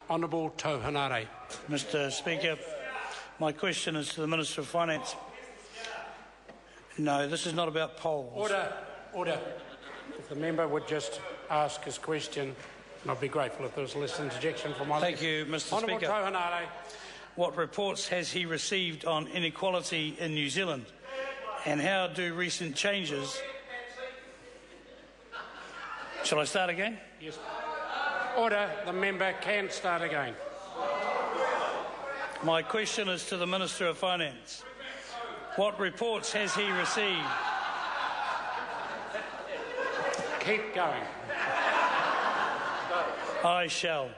Honourable Henare. Mr. Speaker, my question is to the Minister of Finance. No, this is not about polls. Order. Order. If the member would just ask his question, and I'd be grateful if there was less interjection from my Thank you, Mr. Honourable Speaker. Henare. What reports has he received on inequality in New Zealand, and how do recent changes... Shall I start again? Yes. Order. The member can start again. My question is to the Minister of Finance. What reports has he received? Keep going. I shall.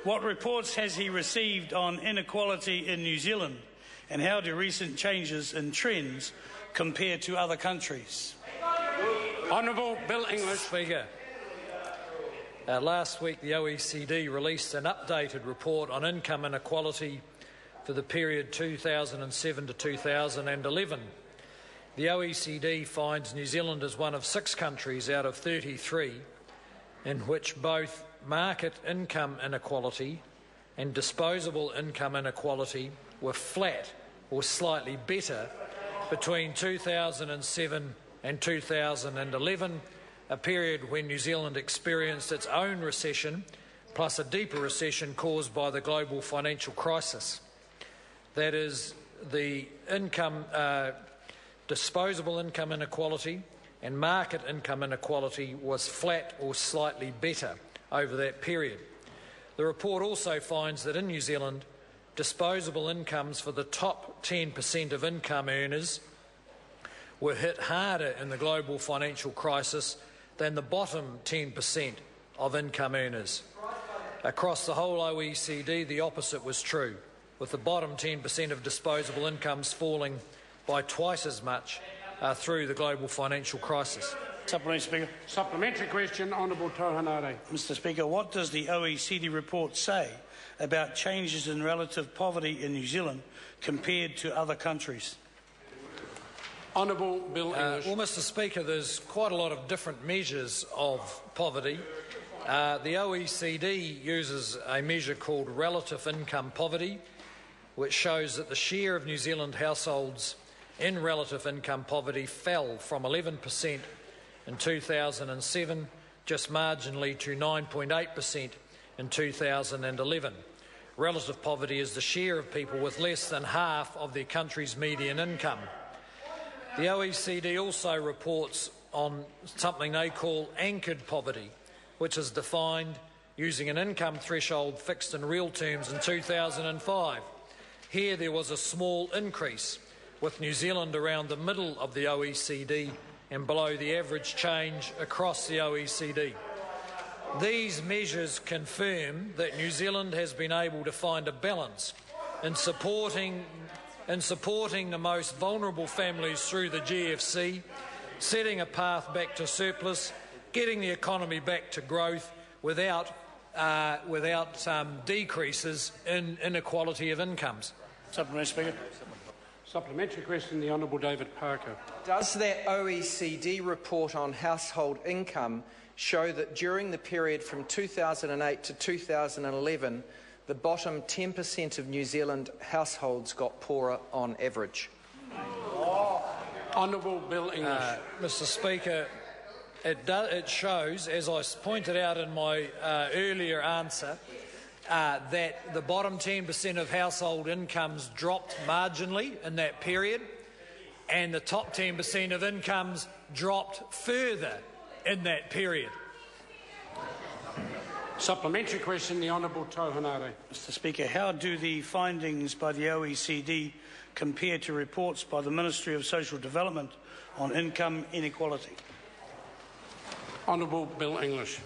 What reports has he received on inequality in New Zealand, and how do recent changes and trends compare to other countries? Honourable Bill English. Speaker, last week the OECD released an updated report on income inequality for the period 2007 to 2011. The OECD finds New Zealand as one of 6 countries out of 33 in which both market income inequality and disposable income inequality were flat or slightly better between 2007 and 2011, a period when New Zealand experienced its own recession, plus a deeper recession caused by the global financial crisis. That is, the disposable income inequality and market income inequality was flat or slightly better over that period. The report also finds that in New Zealand, disposable incomes for the top 10% of income earners were hit harder in the global financial crisis than the bottom 10% of income earners. Across the whole OECD, the opposite was true, with the bottom 10% of disposable incomes falling by twice as much through the global financial crisis. Supplementary Speaker. Supplementary question, Honourable Henare. Mr. Speaker, what does the OECD report say about changes in relative poverty in New Zealand compared to other countries? Honourable Bill English. Well, Mr. Speaker, there's quite a lot of different measures of poverty. The OECD uses a measure called relative income poverty, which shows that the share of New Zealand households in relative income poverty fell from 11% in 2007 just marginally to 9.8% in 2011. Relative poverty is the share of people with less than half of their country's median income. The OECD also reports on something they call anchored poverty, which is defined using an income threshold fixed in real terms in 2005. Here there was a small increase, with New Zealand around the middle of the OECD and below the average change across the OECD. These measures confirm that New Zealand has been able to find a balance in supporting the most vulnerable families through the GFC, setting a path back to surplus, getting the economy back to growth without decreases in inequality of incomes. Supplementary Speaker. Supplementary question, the Honourable David Parker. Does that OECD report on household income show that during the period from 2008 to 2011, the bottom 10% of New Zealand households got poorer on average? Honourable Bill English. Mr. Speaker, it shows, as I pointed out in my earlier answer, that the bottom 10% of household incomes dropped marginally in that period, and the top 10% of incomes dropped further in that period. Supplementary question, the Honourable Henare. Mr. Speaker, how do the findings by the OECD compare to reports by the Ministry of Social Development on income inequality? Honourable Bill English.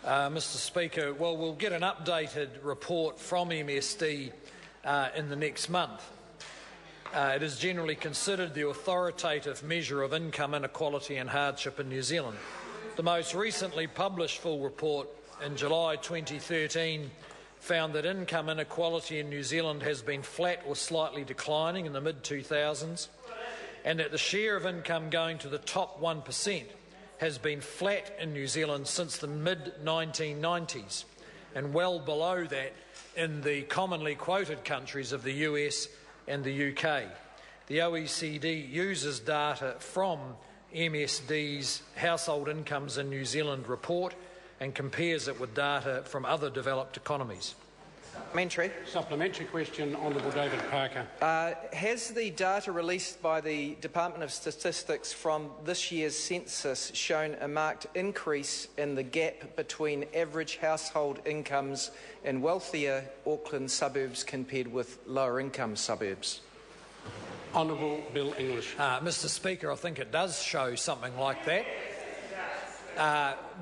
Mr. Speaker, well, we'll get an updated report from MSD in the next month. It is generally considered the authoritative measure of income inequality and hardship in New Zealand. The most recently published full report in July 2013 found that income inequality in New Zealand has been flat or slightly declining in the mid-2000s, and that the share of income going to the top 1% has been flat in New Zealand since the mid-1990s. and well below that in the commonly quoted countries of the US and the UK. The OECD uses data from MSD's Household Incomes in New Zealand report and compares it with data from other developed economies. Supplementary question, Honourable David Parker. Has the data released by the Department of Statistics from this year's census shown a marked increase in the gap between average household incomes in wealthier Auckland suburbs compared with lower income suburbs? Honourable Bill English. Mr Speaker, I think it does show something like that.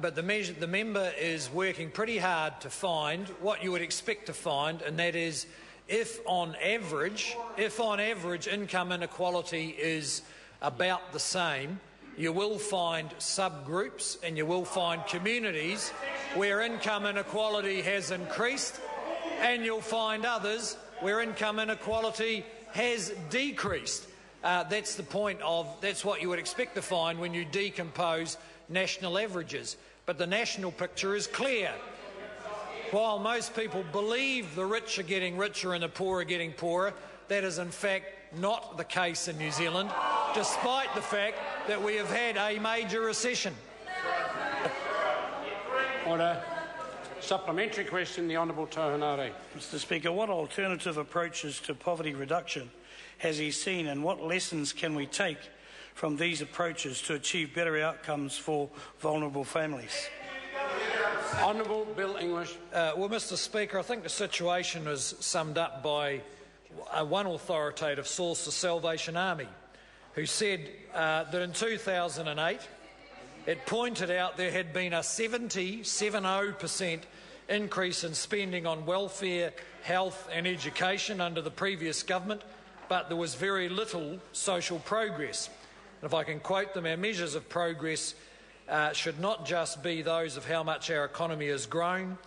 But the member is working pretty hard to find what you would expect to find, and that is if on average income inequality is about the same, you will find subgroups and you will find communities where income inequality has increased, and you'll find others where income inequality has decreased. That's the point of, that's what you would expect to find when you decompose national averages. But the national picture is clear. While most people believe the rich are getting richer and the poor are getting poorer, that is in fact not the case in New Zealand, despite the fact that we have had a major recession. Order. Supplementary question, the Honourable Henare. Mr Speaker, what alternative approaches to poverty reduction has he seen, and what lessons can we take from these approaches to achieve better outcomes for vulnerable families? Honourable Bill English. Well, Mr Speaker, I think the situation is summed up by one authoritative source, the Salvation Army, who said that in 2008 it pointed out there had been a 70% increase in spending on welfare, health and education under the previous government, but there was very little social progress. And if I can quote them, our measures of progress should not just be those of how much our economy has grown.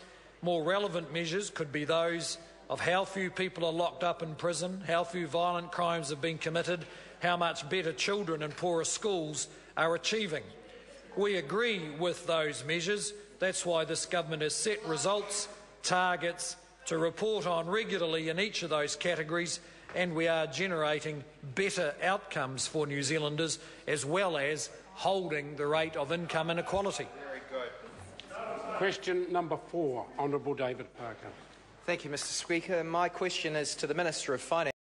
More relevant measures could be those of how few people are locked up in prison, how few violent crimes have been committed, how much better children in poorer schools are achieving. We agree with those measures. That's why this government has set results, targets to report on regularly in each of those categories, and we are generating better outcomes for New Zealanders, as well as holding the rate of income inequality. Very good. Question number 4, Honourable David Parker. Thank you, Mr Speaker. My question is to the Minister of Finance.